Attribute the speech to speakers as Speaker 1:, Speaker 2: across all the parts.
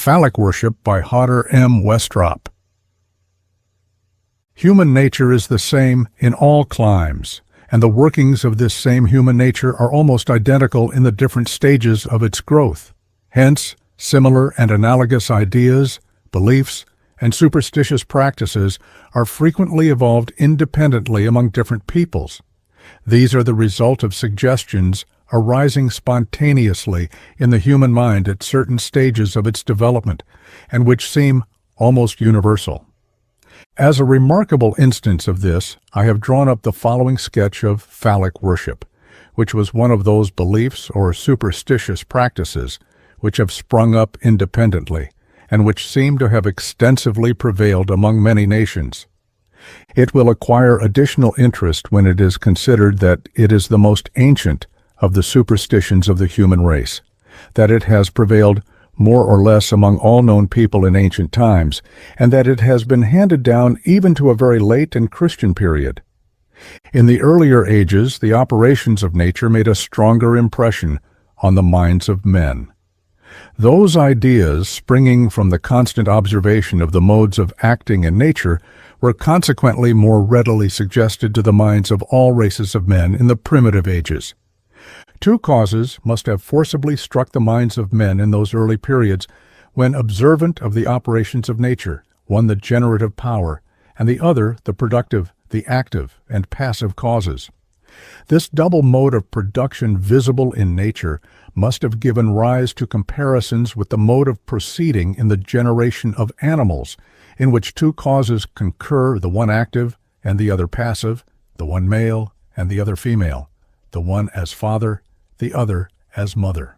Speaker 1: Phallic Worship by Hodder M. Westropp. Human nature is the same in all climes, and the workings of this same human nature are almost identical in the different stages of its growth. Hence, similar and analogous ideas, beliefs, and superstitious practices are frequently evolved independently among different peoples. These are the result of suggestions arising spontaneously in the human mind at certain stages of its development, and which seem almost universal. As a remarkable instance of this, I have drawn up the following sketch of phallic worship, which was one of those beliefs or superstitious practices which have sprung up independently, and which seem to have extensively prevailed among many nations. It will acquire additional interest when it is considered that it is the most ancient of the superstitions of the human race, that it has prevailed more or less among all known people in ancient times, and that it has been handed down even to a very late and Christian period. In the earlier ages, the operations of nature made a stronger impression on the minds of men. Those ideas, springing from the constant observation of the modes of acting in nature, were consequently more readily suggested to the minds of all races of men in the primitive ages. Two causes must have forcibly struck the minds of men in those early periods when observant of the operations of nature, one the generative power, and the other the productive, the active, and passive causes. This double mode of production visible in nature must have given rise to comparisons with the mode of proceeding in the generation of animals, in which two causes concur, the one active and the other passive, the one male and the other female, the one as father, the other as mother.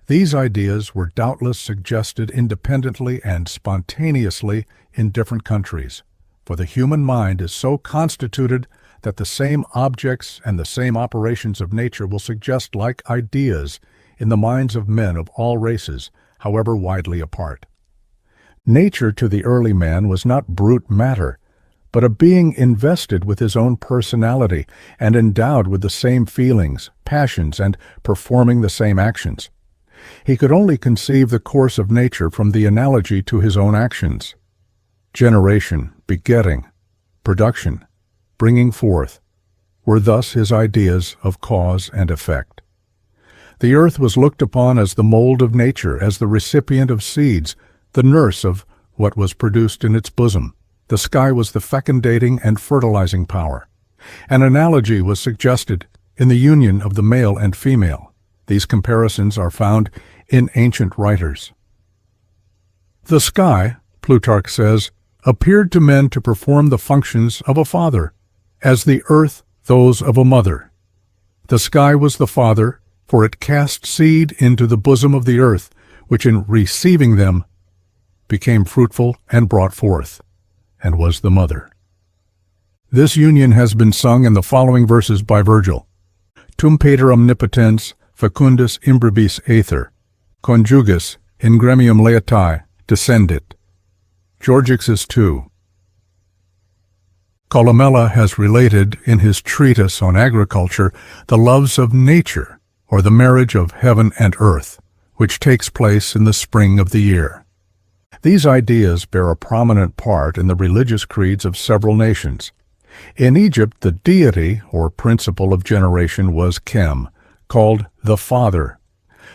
Speaker 1: These ideas were doubtless suggested independently and spontaneously in different countries, for the human mind is so constituted that the same objects and the same operations of nature will suggest like ideas in the minds of men of all races, however widely apart. Nature to the early man was not brute matter, but a being invested with his own personality and endowed with the same feelings, passions, and performing the same actions. He could only conceive the course of nature from the analogy to his own actions. Generation, begetting, production, bringing forth, were thus his ideas of cause and effect. The earth was looked upon as the mold of nature, as the recipient of seeds, the nurse of what was produced in its bosom. The sky was the fecundating and fertilizing power. An analogy was suggested in the union of the male and female. These comparisons are found in ancient writers. The sky, Plutarch says, appeared to men to perform the functions of a father, as the earth those of a mother. The sky was the father, for it cast seed into the bosom of the earth, which in receiving them became fruitful and brought forth, and was the mother. This union has been sung in the following verses by Virgil. Tum pater omnipotens fecundus imbribis aether, conjugus in gremium laetae descendit. Georgixus 2. Columella has related in his treatise on agriculture the loves of nature, or the marriage of heaven and earth, which takes place in the spring of the year. These ideas bear a prominent part in the religious creeds of several nations. In Egypt, the deity, or principle of generation, was Kem, called the Father,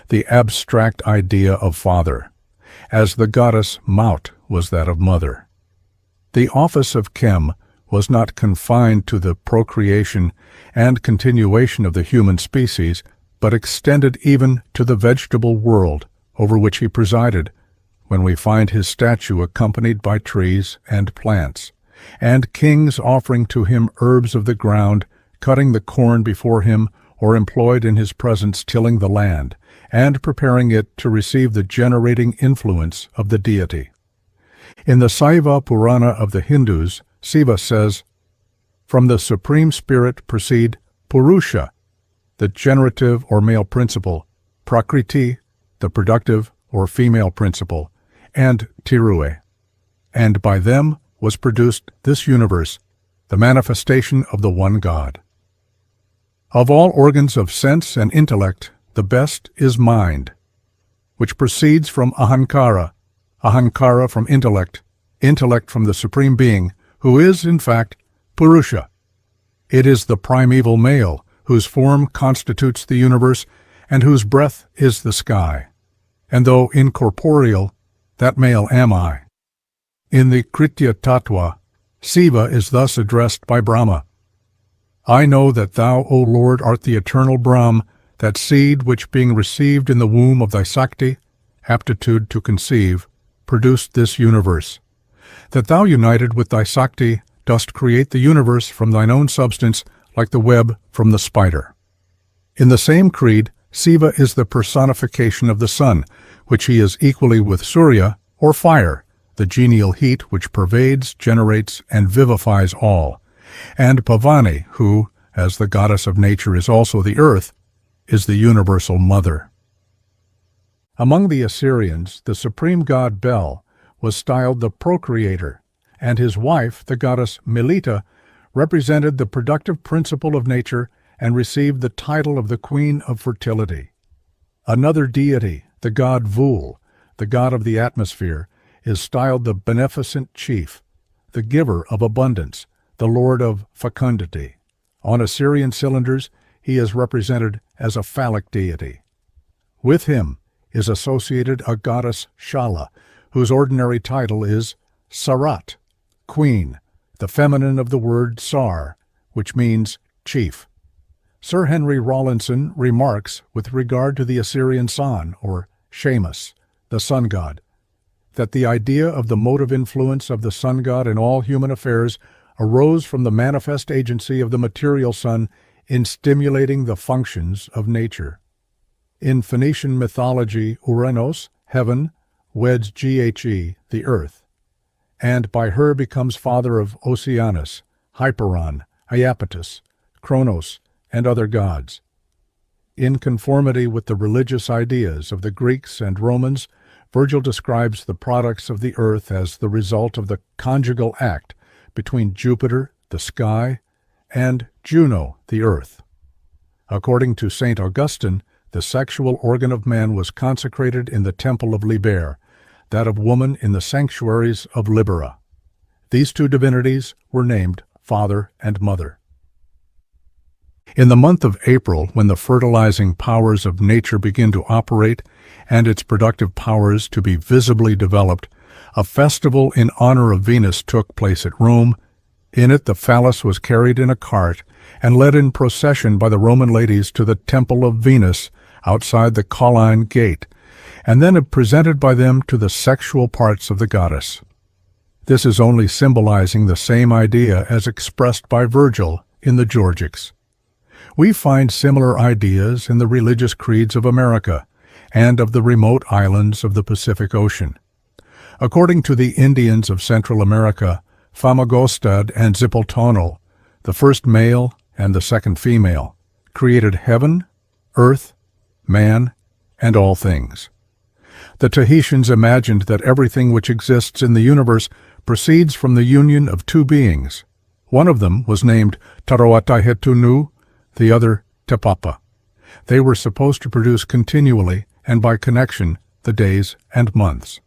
Speaker 1: the abstract idea of father, as the goddess Maut was that of mother. The office of Kem was not confined to the procreation and continuation of the human species, but extended even to the vegetable world over which he presided, when we find his statue accompanied by trees and plants, and kings offering to him herbs of the ground, cutting the corn before him, or employed in his presence tilling the land, and preparing it to receive the generating influence of the deity. In the Saiva Purana of the Hindus, Siva says, "From the Supreme Spirit proceed Purusha, the generative or male principle, Prakriti, the productive or female principle, and Tirue, and by them was produced this universe, the manifestation of the one God. Of all organs of sense and intellect, the best is mind, which proceeds from Ahankara, Ahankara from intellect, intellect from the Supreme Being, who is, in fact, Purusha. It is the primeval male, whose form constitutes the universe, and whose breath is the sky. And though incorporeal, that male am I. In the Kritya Tattva, Siva is thus addressed by Brahma. I know that thou, O Lord, art the eternal Brahm, that seed which being received in the womb of thy Sakti, aptitude to conceive, produced this universe. That thou, united with thy Sakti, dost create the universe from thine own substance, like the web from the spider. In the same creed, Siva is the personification of the sun, which he is equally with Surya, or fire, the genial heat which pervades, generates, and vivifies all, and Pavani, who, as the goddess of nature is also the earth, is the universal mother. Among the Assyrians, the supreme god Bel was styled the procreator, and his wife, the goddess Melita, represented the productive principle of nature and received the title of the Queen of Fertility. Another deity, the god Vul, the god of the atmosphere, is styled the beneficent chief, the giver of abundance, the lord of fecundity. On Assyrian cylinders, he is represented as a phallic deity. With him is associated a goddess Shala, whose ordinary title is Sarat, queen, the feminine of the word Sar, which means chief. Sir Henry Rawlinson remarks with regard to the Assyrian San, or Shamus, the sun god, that the idea of the motive influence of the sun god in all human affairs arose from the manifest agency of the material sun in stimulating the functions of nature. In Phoenician mythology, Uranos, heaven, weds Ghe, the earth, and by her becomes father of Oceanus, Hyperon, Iapetus, Kronos, and other gods. In conformity with the religious ideas of the Greeks and Romans, Virgil describes the products of the earth as the result of the conjugal act between Jupiter, the sky, and Juno, the earth. According to St. Augustine, the sexual organ of man was consecrated in the temple of Liber, that of woman in the sanctuaries of Libera. These two divinities were named Father and Mother. In the month of April, when the fertilizing powers of nature begin to operate and its productive powers to be visibly developed, a festival in honor of Venus took place at Rome. In it the phallus was carried in a cart and led in procession by the Roman ladies to the temple of Venus outside the Colline Gate, and then presented by them to the sexual parts of the goddess. This is only symbolizing the same idea as expressed by Virgil in the Georgics. We find similar ideas in the religious creeds of America and of the remote islands of the Pacific Ocean. According to the Indians of Central America, Famagostad and Zippletonal, the first male and the second female, created heaven, earth, man, and all things. The Tahitians imagined that everything which exists in the universe proceeds from the union of two beings. One of them was named Taroatahetunu, the other Tepapa. They were supposed to produce continually and by connection the days and months.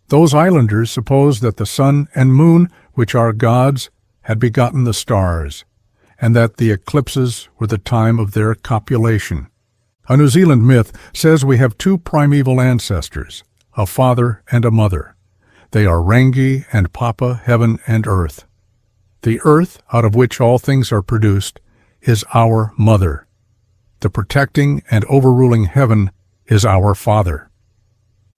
Speaker 1: Those islanders supposed that the sun and moon, which are gods, had begotten the stars, and that the eclipses were the time of their copulation. A New Zealand myth says we have two primeval ancestors, a father and a mother. They are Rangi and Papa, heaven and earth. The earth, out of which all things are produced, is our mother. The protecting and overruling heaven is our father.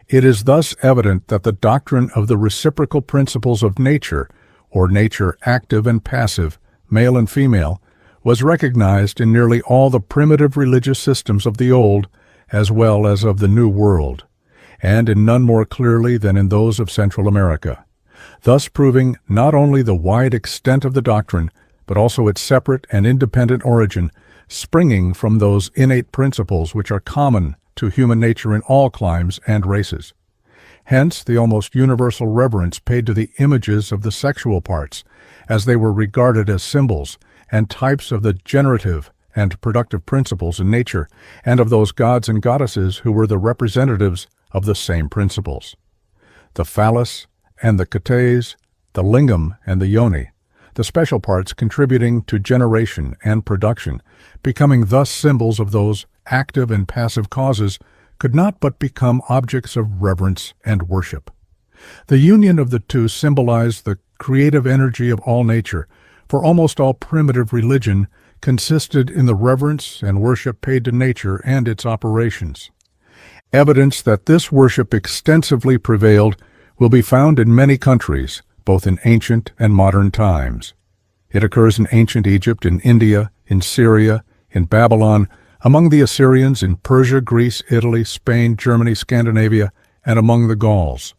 Speaker 1: It is thus evident that the doctrine of the reciprocal principles of nature, or nature active and passive, male and female, was recognized in nearly all the primitive religious systems of the Old as well as of the New World, and in none more clearly than in those of Central America, thus proving not only the wide extent of the doctrine, but also its separate and independent origin, springing from those innate principles which are common to human nature in all climes and races. Hence the almost universal reverence paid to the images of the sexual parts, as they were regarded as symbols and types of the generative and productive principles in nature, and of those gods and goddesses who were the representatives of the same principles. the phallus and the cates, the lingam and the yoni, the special parts contributing to generation and production, becoming thus symbols of those active and passive causes, could not but become objects of reverence and worship. The union of the two symbolized the creative energy of all nature, for almost all primitive religion consisted in the reverence and worship paid to nature and its operations. Evidence that this worship extensively prevailed will be found in many countries, both in ancient and modern times. It occurs in ancient Egypt, in India, in Syria, in Babylon, among the Assyrians, in Persia, Greece, Italy, Spain, Germany, Scandinavia, and among the Gauls.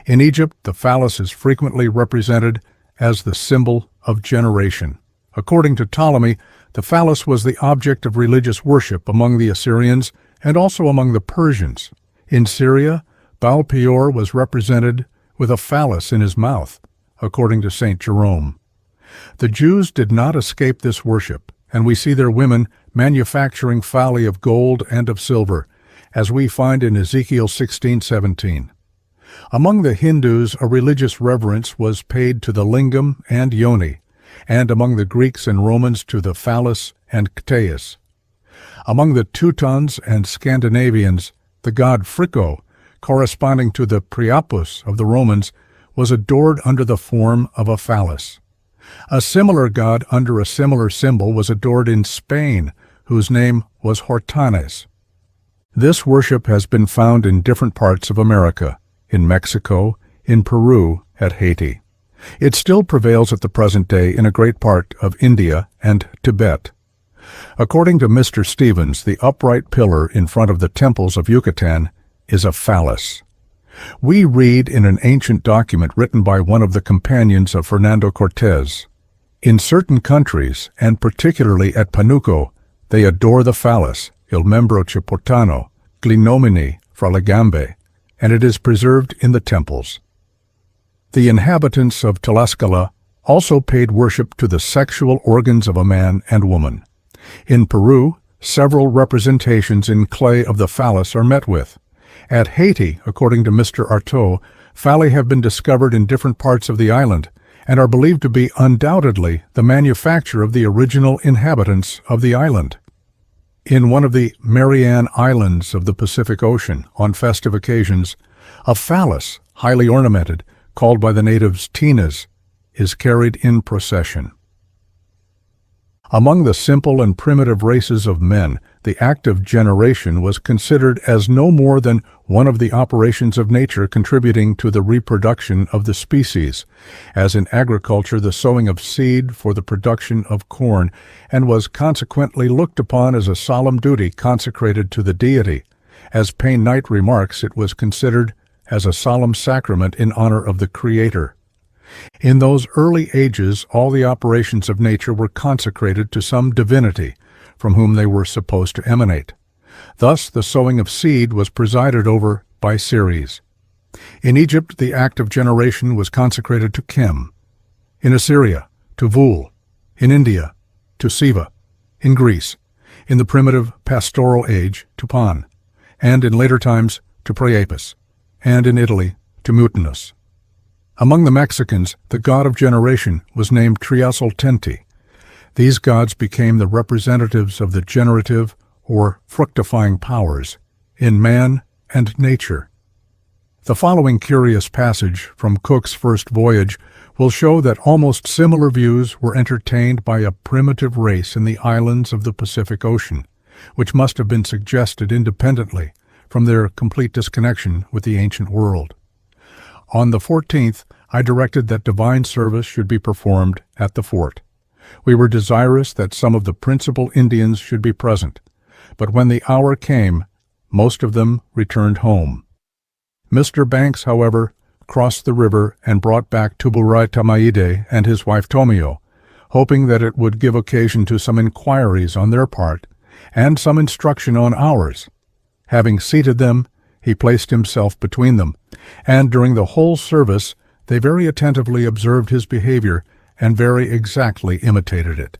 Speaker 1: In Egypt, the phallus is frequently represented as the symbol of generation. According to Ptolemy, the phallus was the object of religious worship among the Assyrians and also among the Persians. In Syria, Baal Peor was represented with a phallus in his mouth, according to St. Jerome. The Jews did not escape this worship, and we see their women manufacturing phalli of gold and of silver, as we find in Ezekiel 16:17. Among the Hindus, a religious reverence was paid to the lingam and yoni, and among the Greeks and Romans to the phallus and cates. Among the Teutons and Scandinavians, the god Fricko, corresponding to the Priapus of the Romans, was adored under the form of a phallus. A similar god under a similar symbol was adored in Spain, whose name was Hortanes. This worship has been found in different parts of America, in Mexico, in Peru, at Haiti. It still prevails at the present day in a great part of India and Tibet. According to Mr. Stevens, the upright pillar in front of the temples of Yucatan is a phallus. We read in an ancient document written by one of the companions of Fernando Cortez, "In certain countries, and particularly at Panuco, they adore the phallus, il membro ciportano, glinomini fra le gambe, and it is preserved in the temples." The inhabitants of Tlaxcala also paid worship to the sexual organs of a man and woman. In Peru, several representations in clay of the phallus are met with. At Haiti, according to Mr. Artaud, phalli have been discovered in different parts of the island and are believed to be undoubtedly the manufacture of the original inhabitants of the island. In one of the Marianne Islands of the Pacific Ocean, on festive occasions, a phallus, highly ornamented, called by the natives tinas, is carried in procession. Among the simple and primitive races of men, the act of generation was considered as no more than one of the operations of nature contributing to the reproduction of the species, as in agriculture the sowing of seed for the production of corn, and was consequently looked upon as a solemn duty consecrated to the deity. As Payne Knight remarks, it was considered as a solemn sacrament in honor of the Creator. In those early ages, all the operations of nature were consecrated to some divinity, from whom they were supposed to emanate. Thus, the sowing of seed was presided over by Ceres. In Egypt, the act of generation was consecrated to Chem. In Assyria, to Vul. In India, to Siva. In Greece, in the primitive pastoral age, to Pan. And in later times, to Priapus. And in Italy, to Mutinus. Among the Mexicans, the god of generation was named Triasoltenti. These gods became the representatives of the generative or fructifying powers in man and nature. The following curious passage from Cook's first voyage will show that almost similar views were entertained by a primitive race in the islands of the Pacific Ocean, which must have been suggested independently from their complete disconnection with the ancient world. On the 14th, I directed that divine service should be performed at the fort. We were desirous that some of the principal Indians should be present, but when the hour came, most of them returned home. Mr. Banks, however, crossed the river and brought back Tuburai Tamaide and his wife Tomio, hoping that it would give occasion to some inquiries on their part and some instruction on ours. Having seated them, he placed himself between them, and during the whole service they very attentively observed his behavior and very exactly imitated it,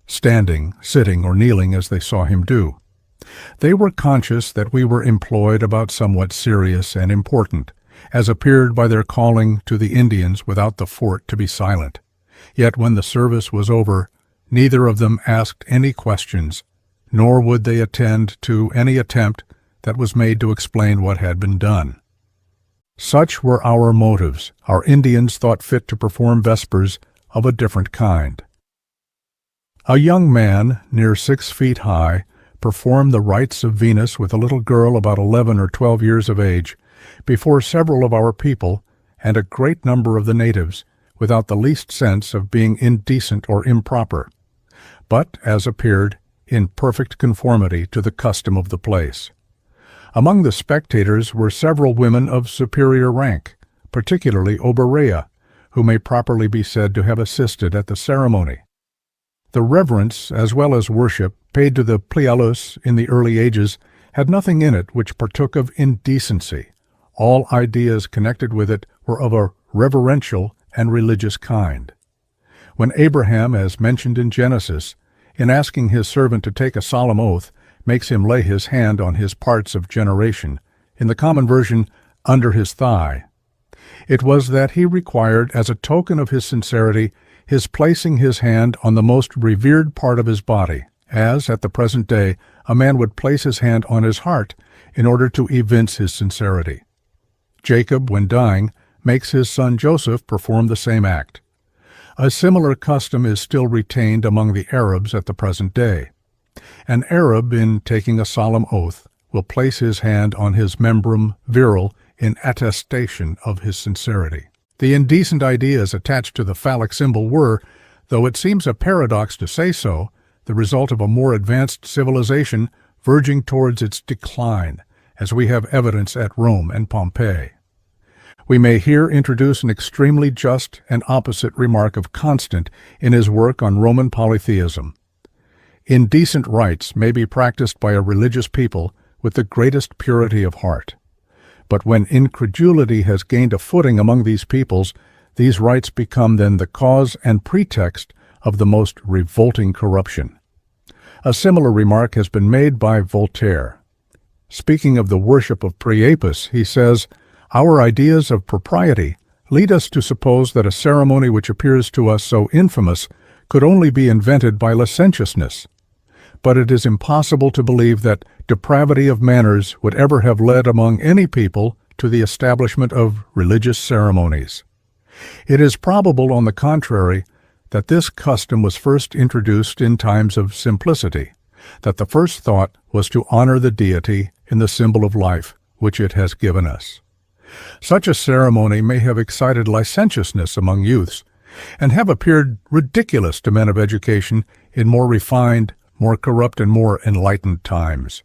Speaker 1: standing, sitting, or kneeling as they saw him do. They were conscious that we were employed about somewhat serious and important, as appeared by their calling to the Indians without the fort to be silent. Yet when the service was over, neither of them asked any questions, nor would they attend to any attempt that was made to explain what had been done. Such were our motives. Our Indians thought fit to perform vespers of a different kind. A young man, near 6 feet high, performed the rites of Venus with a little girl about 11 or 12 years of age, before several of our people and a great number of the natives, without the least sense of being indecent or improper, but, as appeared, in perfect conformity to the custom of the place. Among the spectators were several women of superior rank, particularly Oberea, who may properly be said to have assisted at the ceremony. The reverence, as well as worship, paid to the Plialus in the early ages had nothing in it which partook of indecency. All ideas connected with it were of a reverential and religious kind. When Abraham, as mentioned in Genesis, in asking his servant to take a solemn oath, makes him lay his hand on his parts of generation, in the common version, under his thigh, it was that he required, as a token of his sincerity, his placing his hand on the most revered part of his body, as, at the present day, a man would place his hand on his heart in order to evince his sincerity. Jacob, when dying, makes his son Joseph perform the same act. A similar custom is still retained among the Arabs at the present day. An Arab, in taking a solemn oath, will place his hand on his membrum virile in attestation of his sincerity. The indecent ideas attached to the phallic symbol were, though it seems a paradox to say so, the result of a more advanced civilization verging towards its decline, as we have evidence at Rome and Pompeii. We may here introduce an extremely just and opposite remark of Constant in his work on Roman polytheism. Indecent rites may be practiced by a religious people with the greatest purity of heart. But when incredulity has gained a footing among these peoples, these rites become then the cause and pretext of the most revolting corruption. A similar remark has been made by Voltaire. Speaking of the worship of Priapus, he says, "Our ideas of propriety lead us to suppose that a ceremony which appears to us so infamous could only be invented by licentiousness. But it is impossible to believe that depravity of manners would ever have led among any people to the establishment of religious ceremonies. It is probable, on the contrary, that this custom was first introduced in times of simplicity, that the first thought was to honor the deity in the symbol of life which it has given us. Such a ceremony may have excited licentiousness among youths, and have appeared ridiculous to men of education in more refined, more corrupt, and more enlightened times.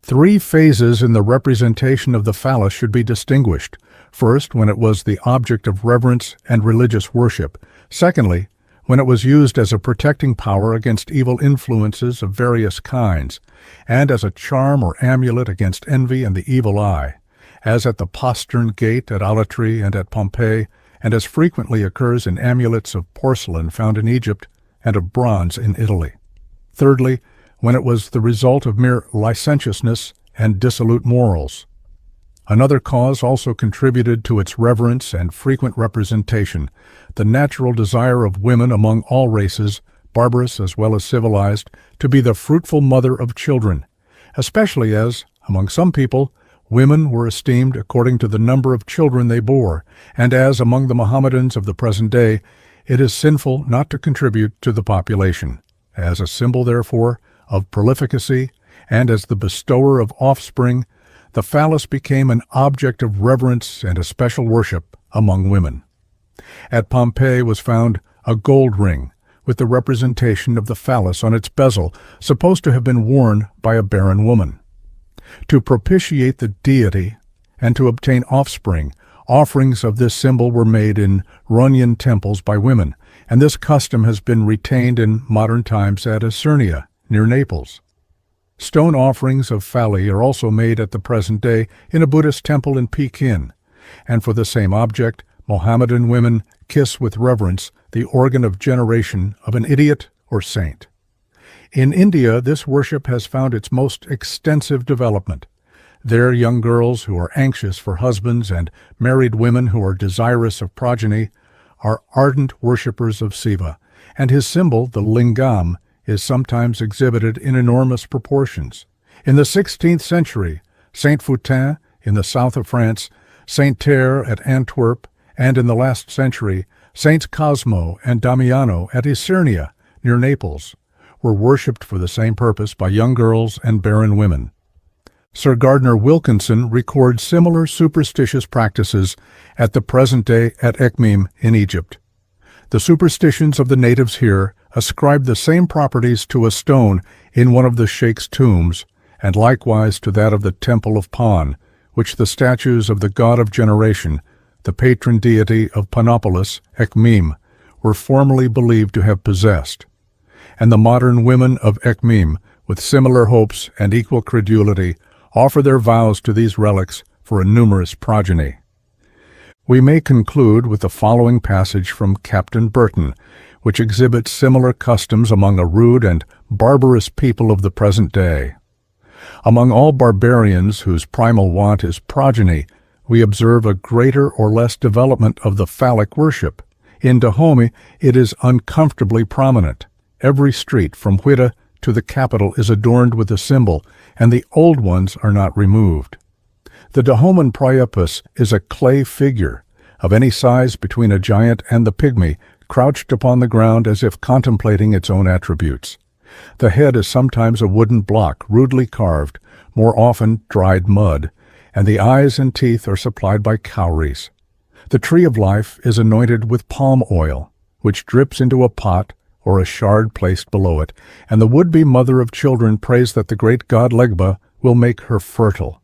Speaker 1: 3 phases in the representation of the phallus should be distinguished. First, when it was the object of reverence and religious worship. Secondly, when it was used as a protecting power against evil influences of various kinds, and as a charm or amulet against envy and the evil eye, as at the postern gate at Alatri and at Pompeii, and as frequently occurs in amulets of porcelain found in Egypt and of bronze in Italy. Thirdly, when it was the result of mere licentiousness and dissolute morals. Another cause also contributed to its reverence and frequent representation, the natural desire of women among all races, barbarous as well as civilized, to be the fruitful mother of children, especially as, among some people, women were esteemed according to the number of children they bore, and as, among the Mohammedans of the present day, it is sinful not to contribute to the population. As a symbol, therefore, of prolificacy, and as the bestower of offspring, the phallus became an object of reverence and especial worship among women. At Pompeii was found a gold ring with the representation of the phallus on its bezel, supposed to have been worn by a barren woman. To propitiate the deity and to obtain offspring, offerings of this symbol were made in Runyan temples by women, and this custom has been retained in modern times at Isernia, near Naples. Stone offerings of phalli are also made at the present day in a Buddhist temple in Pekin, and for the same object, Mohammedan women kiss with reverence the organ of generation of an idiot or saint. In India, this worship has found its most extensive development. There, young girls who are anxious for husbands and married women who are desirous of progeny are ardent worshippers of Siva, and his symbol, the lingam, is sometimes exhibited in enormous proportions. In the 16th century, Saint Foutin in the south of France, Saint Terre at Antwerp, and in the last century, Saints Cosmo and Damiano at Isernia, near Naples, were worshipped for the same purpose by young girls and barren women. Sir Gardner Wilkinson records similar superstitious practices at the present day at Ekmim in Egypt. The superstitions of the natives here ascribe the same properties to a stone in one of the sheikh's tombs, and likewise to that of the Temple of Pan, which the statues of the god of generation, the patron deity of Panopolis, Ekmim, were formerly believed to have possessed. And the modern women of Ekmim, with similar hopes and equal credulity, offer their vows to these relics for a numerous progeny. We may conclude with the following passage from Captain Burton, which exhibits similar customs among a rude and barbarous people of the present day. Among all barbarians whose primal want is progeny, we observe a greater or less development of the phallic worship. In Dahomey, it is uncomfortably prominent. Every street from Huita to the capital is adorned with the symbol, and the old ones are not removed. The Dahoman Priapus is a clay figure, of any size between a giant and the pygmy, crouched upon the ground as if contemplating its own attributes. The head is sometimes a wooden block, rudely carved, more often dried mud, and the eyes and teeth are supplied by cowries. The tree of life is anointed with palm oil, which drips into a pot or a shard placed below it, and the would-be mother of children prays that the great god Legba will make her fertile.